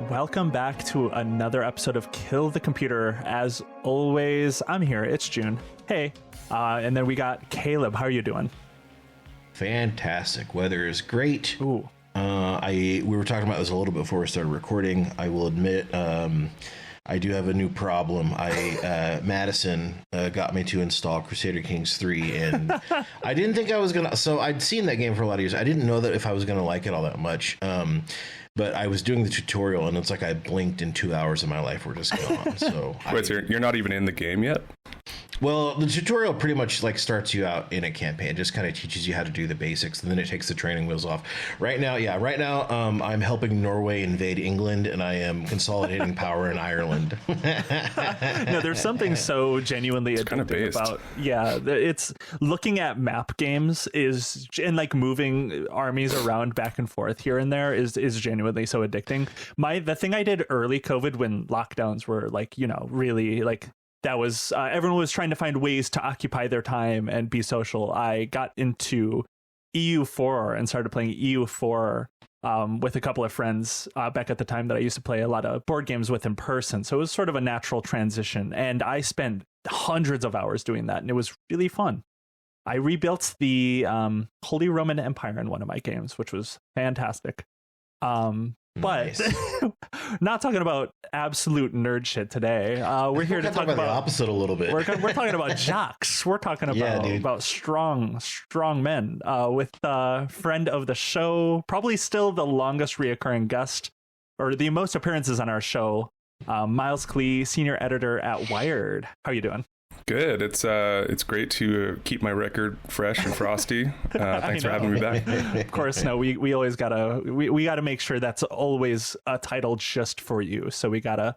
Welcome back to another episode of Kill the Computer. As always, I'm here. It's June. Hey. And then we got Caleb. How are you doing? Fantastic. Weather is great. Ooh. We were talking about this a little bit before we started recording. I will admit, I do have a new problem. Madison got me to install Crusader Kings 3, and I didn't think I was gonna. So I'd seen that game for a lot of years. I didn't know that if I was gonna like it all that much. But I was doing the tutorial, and it's like I blinked, and 2 hours of my life were just gone. So wait, so you're not even in the game yet? Well, the tutorial pretty much like starts you out in a campaign, just kind of teaches you how to do the basics, and then it takes the training wheels off. Right now, I'm helping Norway invade England, and I am consolidating power in Ireland. No, there's something so genuinely addictive about, it's looking at map games and like moving armies around back and forth here and there is genuinely so addicting. The thing I did early COVID when lockdowns were like, really like, that was everyone was trying to find ways to occupy their time and be social. I got into EU4 and started playing EU4 with a couple of friends back at the time that I used to play a lot of board games with in person. So it was sort of a natural transition. And I spent hundreds of hours doing that. And it was really fun. I rebuilt the Holy Roman Empire in one of my games, which was fantastic. But nice. Not talking about absolute nerd shit today. We're here to talk about the opposite a little bit. We're talking about jocks. We're talking about strong men with friend of the show, probably still the longest reoccurring guest or the most appearances on our show, Miles Klee, senior editor at Wired. How are you doing? Good. It's great to keep my record fresh and frosty. Thanks for having me back. Of course, no. We always gotta make sure that's always a title just for you. So we gotta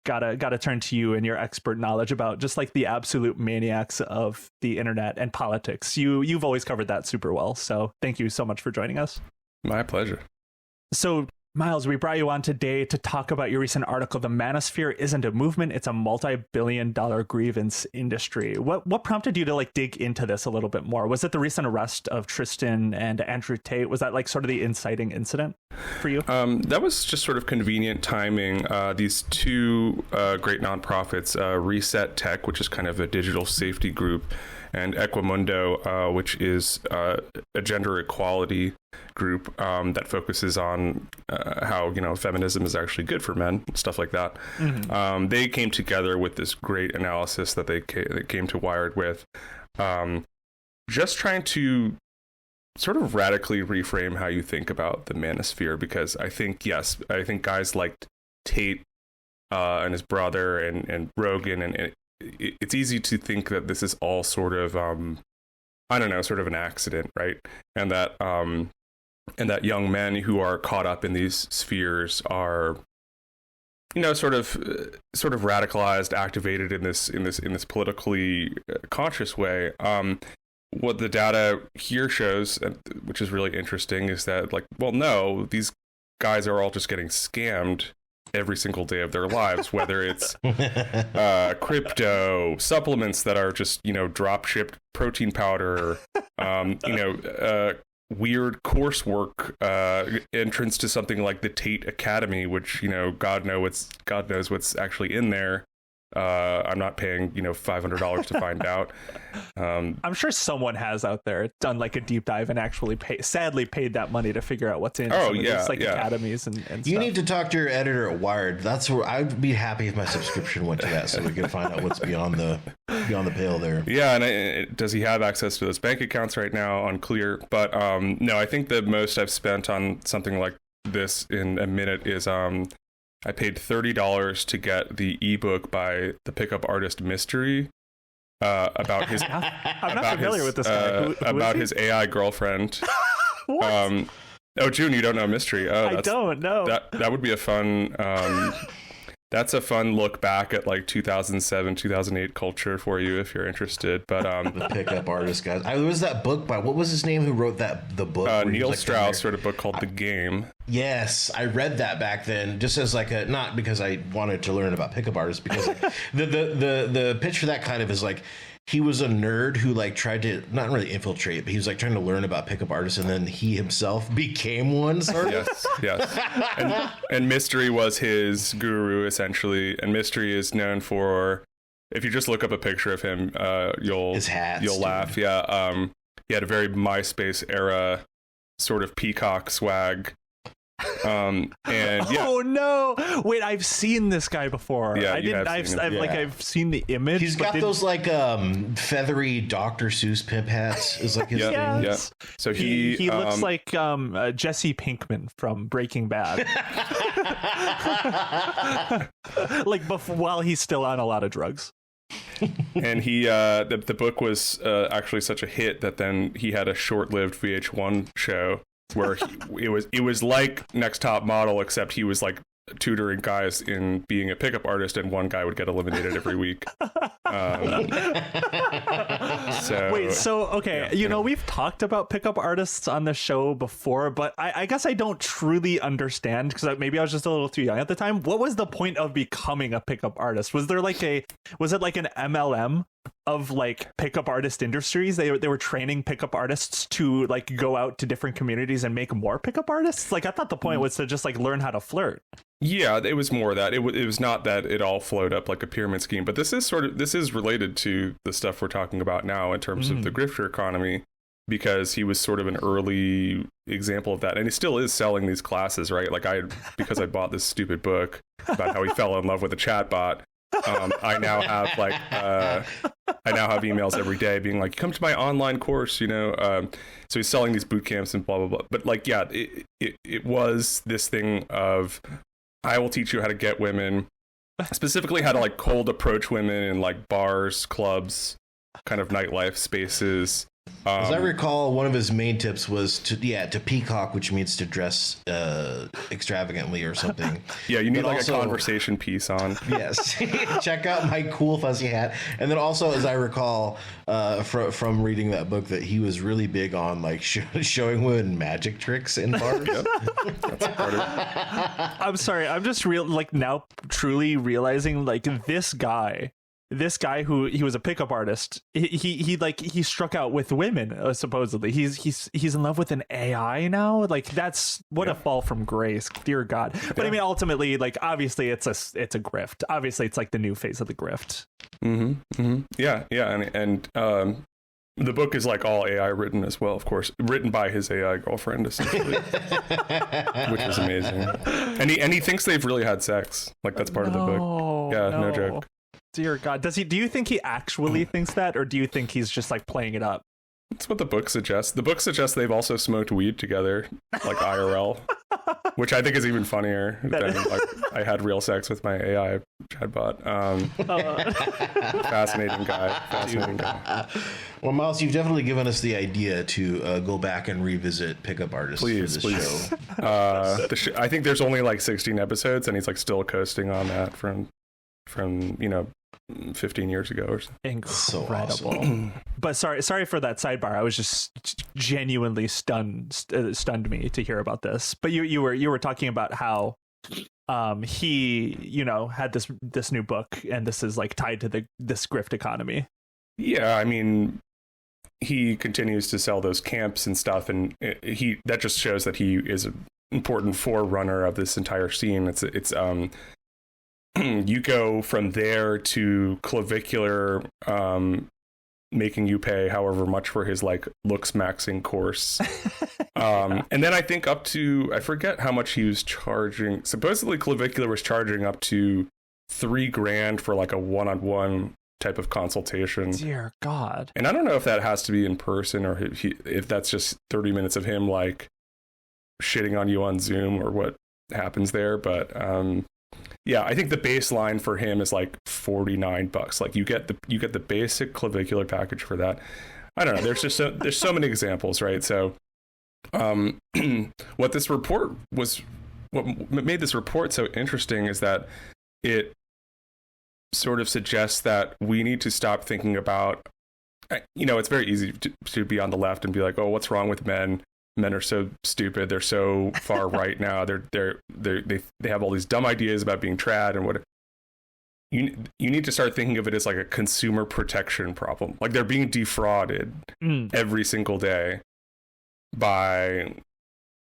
turn to you and your expert knowledge about just like the absolute maniacs of the internet and politics. You've always covered that super well. So thank you so much for joining us. My pleasure. So Miles, we brought you on today to talk about your recent article, "The Manosphere Isn't a Movement, It's a Multi-Billion-Dollar Grievance Industry." What prompted you to like dig into this a little bit more? Was it the recent arrest of Tristan and Andrew Tate? Was that like sort of the inciting incident for you? That was just sort of convenient timing. These two great nonprofits, Reset Tech, which is kind of a digital safety group, and Equimundo, which is a gender equality group that focuses on how feminism is actually good for men, stuff like that. Mm-hmm. They came together with this great analysis that they came to Wired with, just trying to sort of radically reframe how you think about the manosphere, because I think guys like Tate and his brother and Rogan, and it's easy to think that this is all sort of sort of an accident, right? And that young men who are caught up in these spheres are sort of radicalized, activated in this politically conscious way. What the data here shows, which is really interesting, is that no, these guys are all just getting scammed every single day of their lives, whether it's crypto, supplements that are just drop shipped protein powder, weird coursework entrance to something like the Tate Academy, which God knows what's actually in there. I'm not paying $500 to find out. I'm sure someone has out there done like a deep dive and actually sadly paid that money to figure out what's in these academies and stuff. You need to talk to your editor at Wired. That's where I'd be happy if my subscription went to that, so we could find out what's beyond the pale there. Yeah, and does he have access to those bank accounts right now? Unclear. But no, I think the most I've spent on something like this in a minute is I paid $30 to get the ebook by the pickup artist Mystery about his. I'm not familiar with this guy. Who about his AI girlfriend. What? June, you don't know Mystery? I don't know. That would be a fun. That's a fun look back at like 2007, 2008 culture for you if you're interested. But the pickup artist guys. There was that book by, what was his name who wrote the book? Neil Strauss wrote a book called The Game. Yes, I read that back then, just as like not because I wanted to learn about pickup artists, because the pitch for that kind of is like, he was a nerd who like tried to not really infiltrate, but he was like trying to learn about pickup artists, and then he himself became one. Sort of. Yes. And Mystery was his guru essentially, and Mystery is known for, if you just look up a picture of him, you'll laugh. Yeah. He had a very MySpace era sort of peacock swag. And yeah. Oh no! Wait, I've seen this guy before. Yeah, I've seen the image. He's got those like feathery Dr. Seuss pimp hats. Is like his thing. Yeah. So he looks like Jesse Pinkman from Breaking Bad. Like while he's still on a lot of drugs. And he the book was actually such a hit that then he had a short-lived VH1 show where it was like Next Top Model, except he was like tutoring guys in being a pickup artist, and one guy would get eliminated every week. We've talked about pickup artists on the show before, but I guess I don't truly understand, because maybe I was just a little too young at the time. What was the point of becoming a pickup artist? Was it like an MLM of like pickup artist industries? They were training pickup artists to like go out to different communities and make more pickup artists. Like I thought the point was to just like learn how to flirt. Yeah, it was more that it was not that it all flowed up like a pyramid scheme, but this is related to the stuff we're talking about now in terms of the grifter economy, because he was sort of an early example of that, and he still is selling these classes, right? Like because I bought this stupid book about how he fell in love with a chatbot. I now have emails every day being like, come to my online course, so he's selling these boot camps and blah blah blah. But like, yeah, it was this thing of, I will teach you how to get women, specifically how to like cold approach women in like bars, clubs, kind of nightlife spaces. As I recall, one of his main tips was to peacock, which means to dress extravagantly or something. Yeah, you need a conversation piece on. Yes, check out my cool fuzzy hat. And then also, as I recall from reading that book, that he was really big on like showing women magic tricks in bars. Yep. That's part of it. I'm sorry, I'm just now truly realizing like this guy who he was a pickup artist, he struck out with women, supposedly. He's in love with an AI now. Like that's a fall from grace, dear God. But I mean, ultimately, like obviously it's a grift. Obviously it's like the new phase of the grift. Yeah, and the book is like all AI written as well, of course, written by his AI girlfriend essentially, which is amazing. And he thinks they've really had sex. Like that's part of the book. Yeah, no joke. Dear God, do you think he actually thinks that, or do you think he's just like playing it up? That's what the book suggests. The book suggests they've also smoked weed together, like IRL, which I think is even funnier than like I had real sex with my AI chatbot. Fascinating guy. Well, Miles, you've definitely given us the idea to go back and revisit pickup artists for this show. I think there's only like 16 episodes, and he's like still coasting on that from 15 years ago or something. Incredible. So awesome. But sorry for that sidebar. I was just genuinely stunned me to hear about this. But you were talking about how he had this new book, and this is like tied to this grift economy. Yeah, I mean, he continues to sell those camps and stuff, and that just shows that he is an important forerunner of this entire scene. It's you go from there to Clavicular making you pay however much for his like looks maxing course. And then I think up to, I forget how much he was charging. Supposedly Clavicular was charging up to $3,000 for like a one-on-one type of consultation. Dear God. And I don't know if that has to be in person, or if that's just 30 minutes of him like shitting on you on Zoom, or what happens there. But yeah, I think the baseline for him is like $49. Like you get the basic Clavicular package for that. I don't know. There's so many examples, right? So, what made this report so interesting is that it sort of suggests that we need to stop thinking about, it's very easy to be on the left and be like, oh, what's wrong with men? Men are so stupid. They're so far right now. They have all these dumb ideas about being trad and what. you need to start thinking of it as like a consumer protection problem. Like they're being defrauded every single day by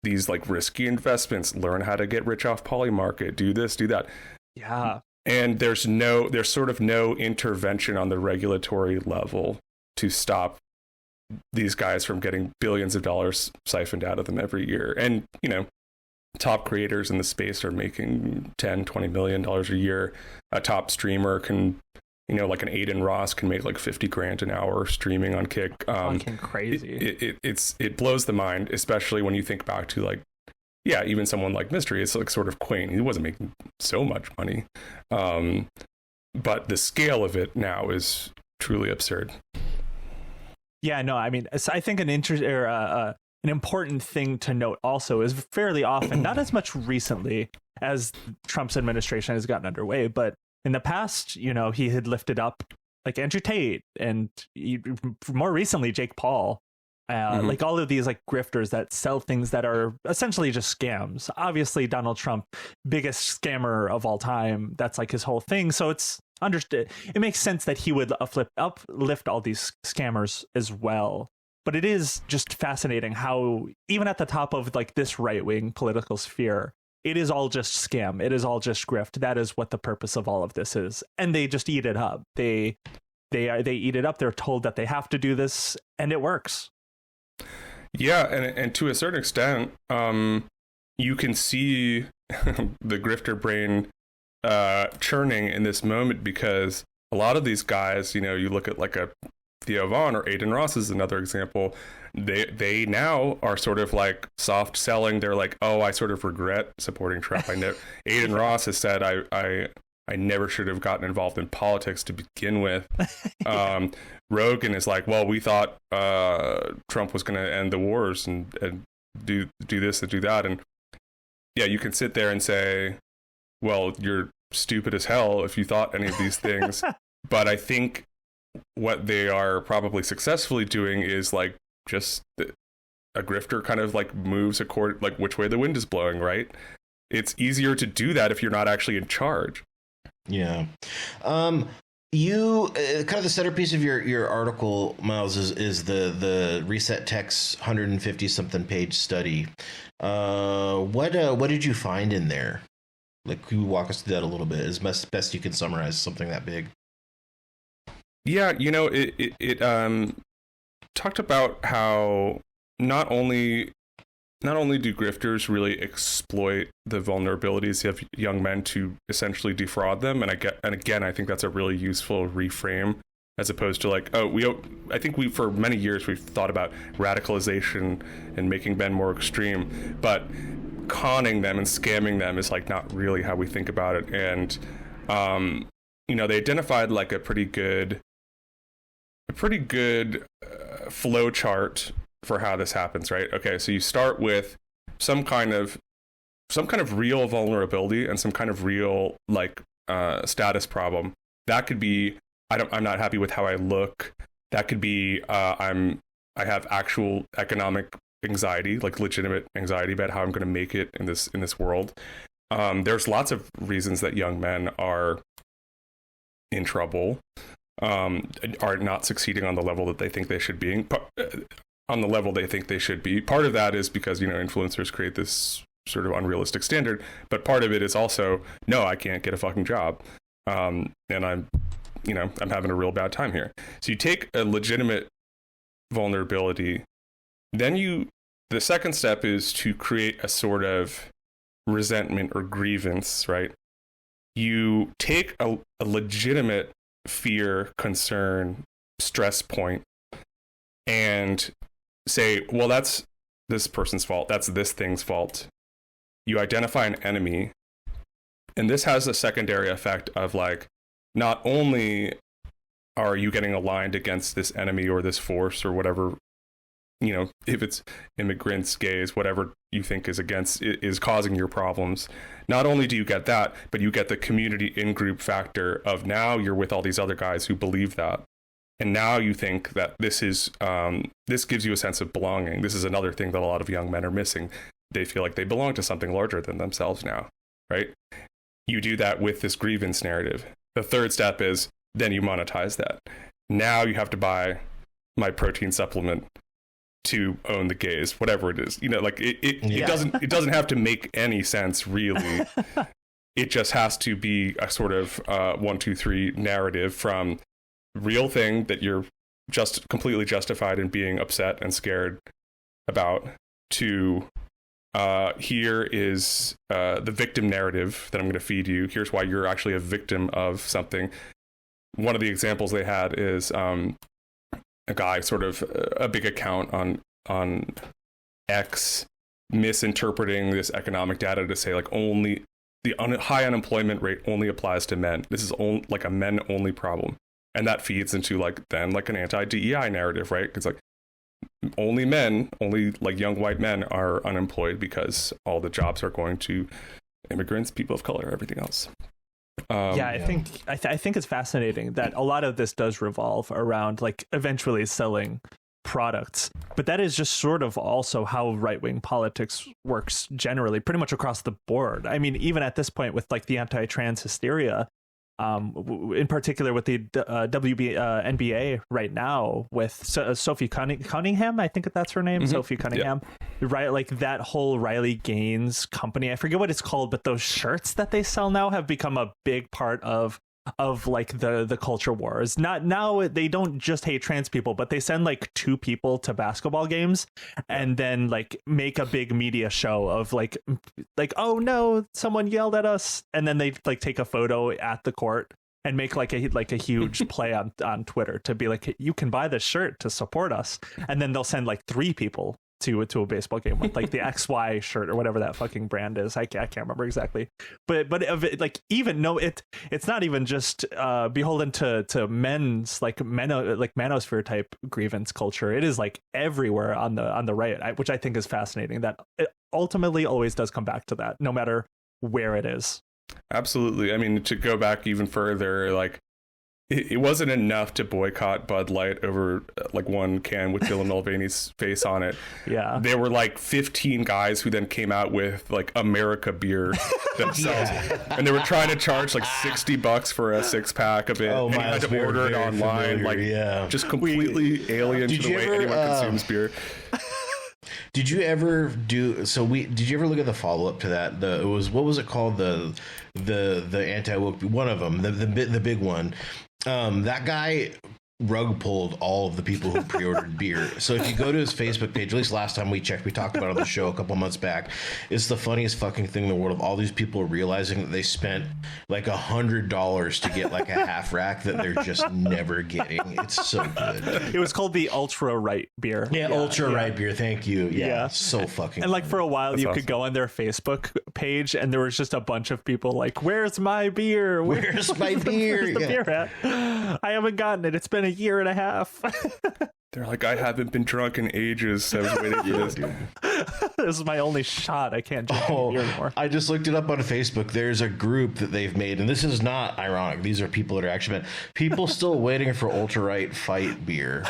these like risky investments. Learn how to get rich off Polymarket, do this, do that. Yeah. And there's sort of no intervention on the regulatory level to stop these guys from getting billions of dollars siphoned out of them every year. And, you know, top creators in the space are making $10-20 million a year. A top streamer can, you know, like an Aiden Ross can make like $50,000 an hour streaming on Kick. Fucking crazy. It blows the mind, especially when you think back to like, yeah, even someone like Mystery, it's like sort of quaint. He wasn't making so much money. But the scale of it now is truly absurd. Yeah, no, I mean, I think an important thing to note also is fairly often, not as much recently as Trump's administration has gotten underway, but in the past, you know, he had lifted up like Andrew Tate and more recently Jake Paul, like all of these like grifters that sell things that are essentially just scams. Obviously, Donald Trump, biggest scammer of all time. That's like his whole thing. So it's understood. It makes sense that he would uplift all these scammers as well. But it is just fascinating how even at the top of like this right-wing political sphere, it is all just scam. It is all just grift. That is what the purpose of all of this is. And they just eat it up. They eat it up. They're told that they have to do this, and it works. Yeah, and to a certain extent, you can see the grifter brain churning in this moment, because a lot of these guys, you know, you look at like a Theo Vaughn or Aiden Ross is another example. They now are sort of like soft selling. They're like, oh, I sort of regret supporting Trump. Aiden Ross has said I never should have gotten involved in politics to begin with. Rogan is like, well, we thought Trump was going to end the wars and do this and do that. And yeah, you can sit there and say, well, you're stupid as hell if you thought any of these things. But I think what they are probably successfully doing is like just a grifter kind of like moves like which way the wind is blowing, right? It's easier to do that if you're not actually in charge. Yeah. You kind of the centerpiece of your article, Miles, is the Reset Tech's 150 something page study. What did you find in there? Like, can you walk us through that a little bit as best you can summarize something that big? Yeah, you know, it talked about how not only do grifters really exploit the vulnerabilities of young men to essentially defraud them, and again, I think that's a really useful reframe, as opposed to like, I think for many years we've thought about radicalization and making men more extreme, but conning them and scamming them is like not really how we think about it. And you know, they identified like a pretty good flow chart for how this happens, right? Okay, so you start with some kind of real vulnerability and some kind of real like status problem. That could be I'm not happy with how I look. That could be I have actual economic anxiety, like legitimate anxiety about how I'm going to make it in this world. There's lots of reasons that young men are in trouble, are not succeeding on the level that they think they should be. Part of that is because, you know, influencers create this sort of unrealistic standard, but part of it is also, no, I can't get a fucking job. And I'm having a real bad time here. So you take a legitimate vulnerability, then the second step is to create a sort of resentment or grievance, right? You take a legitimate fear, concern, stress point and say, well, that's this person's fault. That's this thing's fault. You identify an enemy. And this has a secondary effect of like, not only are you getting aligned against this enemy or this force or whatever, you know, if it's immigrants, gays, whatever you think is causing your problems. Not only do you get that, but you get the community in-group factor of now you're with all these other guys who believe that. And now you think that this gives you a sense of belonging. This is another thing that a lot of young men are missing. They feel like they belong to something larger than themselves now, right? You do that with this grievance narrative. The third step is then you monetize that. Now you have to buy my protein supplement to own the gays, whatever it is. Like it doesn't have to make any sense really. It just has to be a sort of 1, 2, 3 narrative from real thing that you're just completely justified in being upset and scared about to here is the victim narrative that I'm going to feed you. Here's why you're actually a victim of something. One of the examples they had is a guy, sort of a big account on X, misinterpreting this economic data to say like only the high unemployment rate only applies to men. This is like a men only problem, and that feeds into like an anti-DEI narrative, right? It's like only like young white men are unemployed because all the jobs are going to immigrants, people of color, everything else. I think it's fascinating that a lot of this does revolve around like eventually selling products, but that is just sort of also how right-wing politics works generally, pretty much across the board. I mean, even at this point with like the anti-trans hysteria, in particular with the NBA right now with Sophie Cunningham, I think that's her name, Sophie Cunningham, right? Like that whole Riley Gaines company, I forget what it's called, but those shirts that they sell now have become a big part of like the culture wars. Not now, they don't just hate trans people, but they send like 2 people to basketball games and then like make a big media show of like oh no, someone yelled at us, and then they like take a photo at the court and make like a huge play on Twitter to be like, you can buy this shirt to support us, and then they'll send like 3 people to a baseball game with like the XY shirt or whatever that fucking brand is. I can't remember exactly, but like even no, it's not even just beholden to men's like manosphere type grievance culture. It is like everywhere on the right, which I think is fascinating. That it ultimately always does come back to that, no matter where it is. Absolutely. I mean, to go back even further, like it wasn't enough to boycott Bud Light over like one can with Dylan Mulvaney's face on it. Yeah. There were like 15 guys who then came out with like America beer themselves. And they were trying to charge like $60 for a 6-pack of it. Oh, and you had to order it online. Familiar, just completely alien to the way anyone consumes beer. Did you ever did you ever look at the follow-up to that? What was it called? The anti-woke, one of them, the big one. That guy rug pulled all of the people who pre-ordered beer. So if you go to his Facebook page, at least last time we checked, we talked about it on the show a couple months back, it's the funniest fucking thing in the world of all these people realizing that they spent like $100 to get like a half rack that they're just never getting. It's so good. It was called the ultra right beer. Ultra right beer. Thank you. Yeah. So fucking and like for a while That's you awesome. could go on their Facebook page and there was just a bunch of people like, where's my beer? Where's my beer? Where's the beer at? I haven't gotten it. It's been a year and a half. They're like, I haven't been drunk in ages. I was waiting for this. This is my only shot. I can't drink beer anymore. I just looked it up on Facebook. There's a group that they've made, and this is not ironic. These are people that are actually people still waiting for ultra-right fight beer.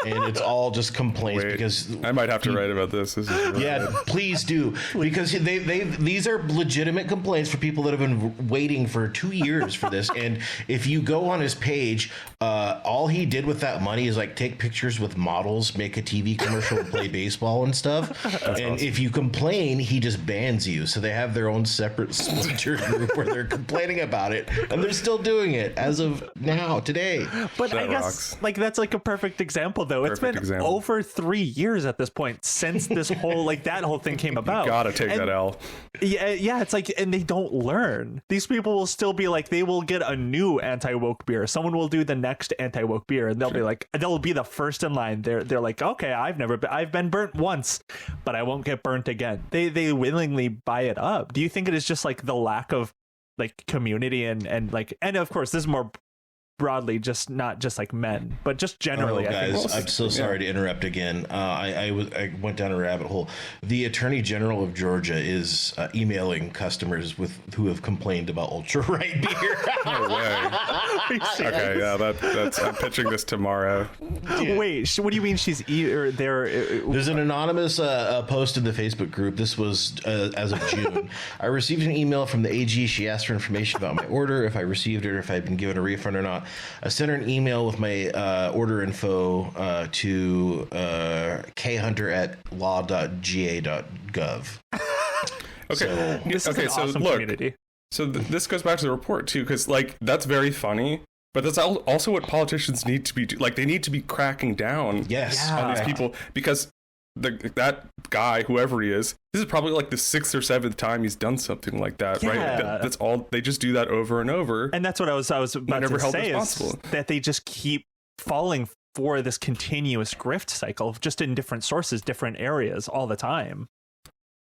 And it's all just complaints. Because I might have to write about this. This is really good. Please do, because these are legitimate complaints for people that have been waiting for 2 years for this. And if you go on his page, all he did with that money is like take pictures with models, make a TV commercial, and play baseball and stuff. And if you complain, he just bans you. So they have their own separate splinter group where they're complaining about it, and they're still doing it as of now, today. But That I guess rocks. like that's like a perfect example though. It's been over 3 years at this point since this whole like that whole thing came about. Gotta take that L. Yeah, it's like, and they don't learn. These people will still be like, they will get a new anti-woke beer. Someone will do the next anti-woke beer, and they'll be like, they'll be the first in line. They're like, okay, I've been burnt once, but I won't get burnt again. They willingly buy it up. Do you think it is just like the lack of like community and like, and of course this is more broadly, just not just like men, but just generally. Guys, I'm so sorry to interrupt again. I went down a rabbit hole. The Attorney General of Georgia is emailing customers who have complained about ultra right beer. No way. Okay, yeah, that's. I'm pitching this tomorrow. Yeah. Wait, what do you mean she's there? There's an anonymous post in the Facebook group. This was as of June. I received an email from the AG. She asked for information about my order, if I received it, or if I'd been given a refund or not. I sent her an email with my order info to khunter@law.ga.gov. Okay, so awesome look, community. So this goes back to the report too, because like that's very funny, but that's also what politicians need to be like. They need to be cracking down on these people, because that guy, whoever he is, this is probably like the 6th or 7th time he's done something like that, right? That's all. They just do that over and over, and that's what I was about to say, is that they just keep falling for this continuous grift cycle, just in different sources, different areas, all the time.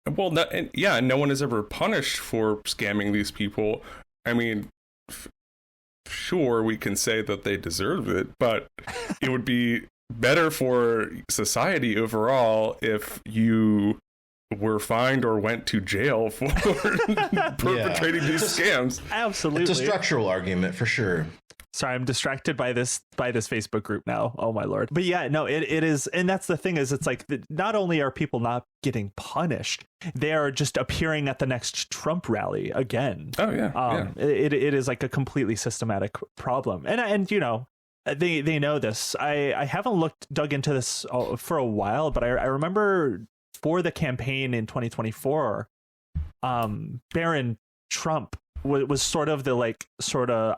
Well, no one is ever punished for scamming these people. I mean, sure, we can say that they deserve it, but it would be better for society overall if you were fined or went to jail for perpetrating these scams. Absolutely. It's a structural argument for sure. Sorry, I'm distracted by this Facebook group now. Oh my Lord. But yeah, no, it is. And that's the thing, is it's like, not only are people not getting punished, they are just appearing at the next Trump rally again. Oh yeah. It is like a completely systematic problem. And you know, they know this. I haven't dug into this for a while, but I remember for the campaign in 2024, Barron Trump was sort of the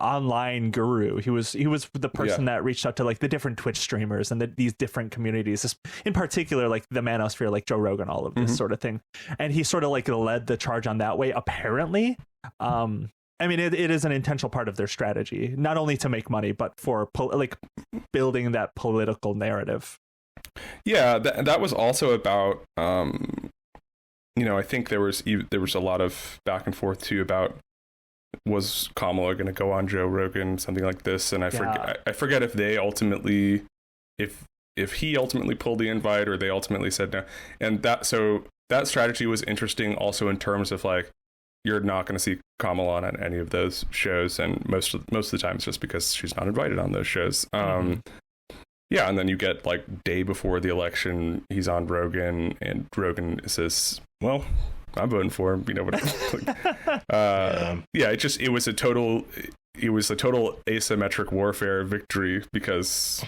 online guru. He was the person that reached out to like the different Twitch streamers and these different communities, in particular like the Manosphere, like Joe Rogan, all of this sort of thing. And he sort of like led the charge on that way, apparently. I mean, it is an intentional part of their strategy, not only to make money, but for like building that political narrative. Yeah, that was also about, I think there was a lot of back and forth too about, was Kamala going to go on Joe Rogan, something like this? And I forget if they ultimately, if he ultimately pulled the invite or they ultimately said no. And that strategy was interesting also in terms of like, you're not going to see Kamala on any of those shows, and most of the time it's just because she's not invited on those shows. Yeah, and then you get like day before the election, he's on Rogan, and Rogan says, "Well, I'm voting for him." You know what? It was a total asymmetric warfare victory, because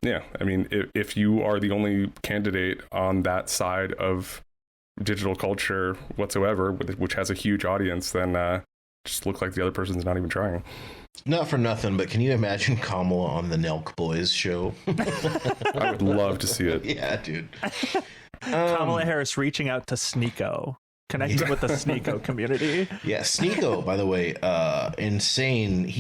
I mean, if you are the only candidate on that side of digital culture whatsoever, which has a huge audience, then just look like the other person's not even trying. Not for nothing, but can you imagine Kamala on the Nelk Boys show? I would love to see it. Yeah, dude. Kamala Harris reaching out to Sneeko, connecting with the Sneeko community. Yeah, Sneeko, by the way, insane.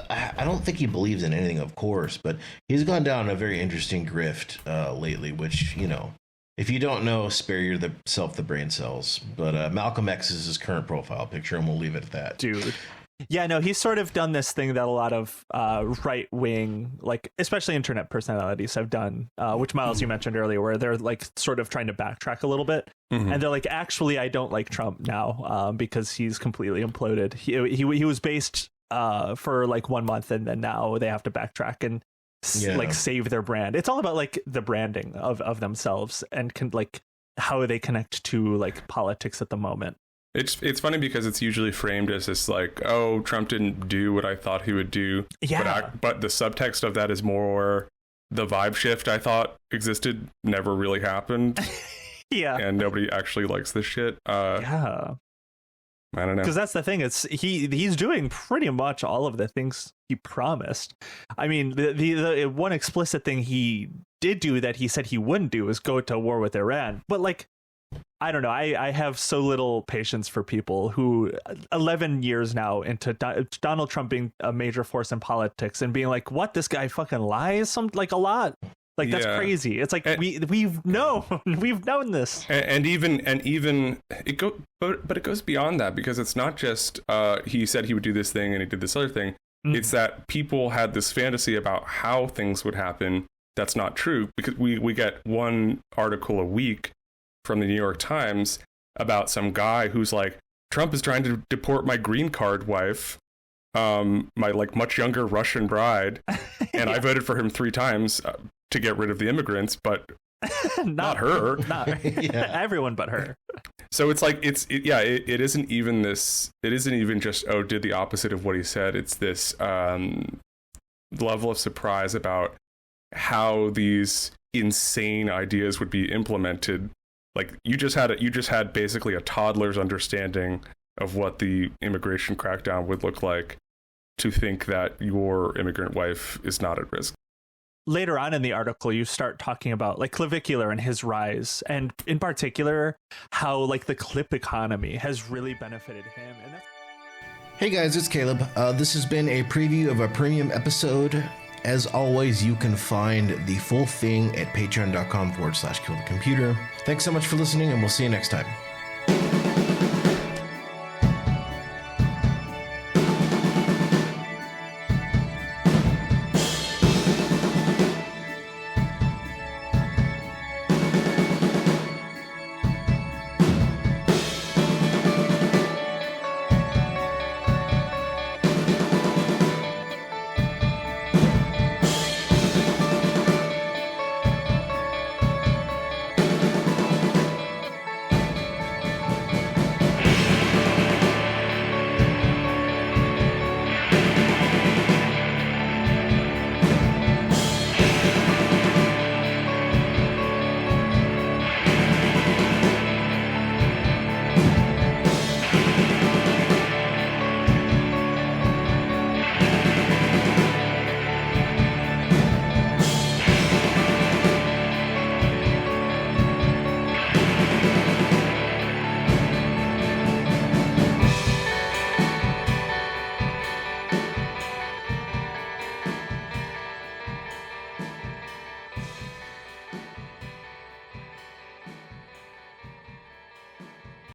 I don't think he believes in anything, of course, but he's gone down a very interesting grift lately, which, if you don't know, spare yourself the brain cells. But Malcolm X is his current profile picture, and we'll leave it at that. Dude. Yeah, no, he's sort of done this thing that a lot of right-wing, like especially internet personalities have done, which Miles, you mentioned earlier, where they're like sort of trying to backtrack a little bit. And they're like, actually, I don't like Trump now because he's completely imploded. He was based for like 1 month, and then now they have to backtrack and like save their brand. It's all about like the branding of themselves and like how they connect to like politics at the moment. It's funny because it's usually framed as this like, oh, Trump didn't do what I thought he would do. Yeah. But the subtext of that is more the vibe shift I thought existed never really happened. Yeah. And nobody actually likes this shit. Yeah. I don't know. Because that's the thing. It's he's doing pretty much all of the things he promised. I mean, the one explicit thing he did do that he said he wouldn't do is go to war with Iran. But like, I don't know. I have so little patience for people who 11 years now into Donald Trump being a major force in politics and being like, what, this guy fucking lies a lot. Like, that's crazy. It's like, we've known this. And even it goes beyond that, because it's not just he said he would do this thing and he did this other thing. It's that people had this fantasy about how things would happen. That's not true, because we get one article a week from the New York Times about some guy who's like, Trump is trying to deport my green card wife, my like much younger Russian bride, and I voted for him 3 times to get rid of the immigrants, but not her. Not everyone but her. So it's like it isn't even this. It isn't even just, oh, did the opposite of what he said. It's this level of surprise about how these insane ideas would be implemented. Like you just had basically a toddler's understanding of what the immigration crackdown would look like, to think that your immigrant wife is not at risk. Later on in the article, you start talking about like Clavicular and his rise, and in particular how like the clip economy has really benefited him. And that's... Hey guys, it's Caleb. This has been a preview of a premium episode. As always, you can find the full thing at patreon.com/killthecomputer. Thanks so much for listening, and we'll see you next time.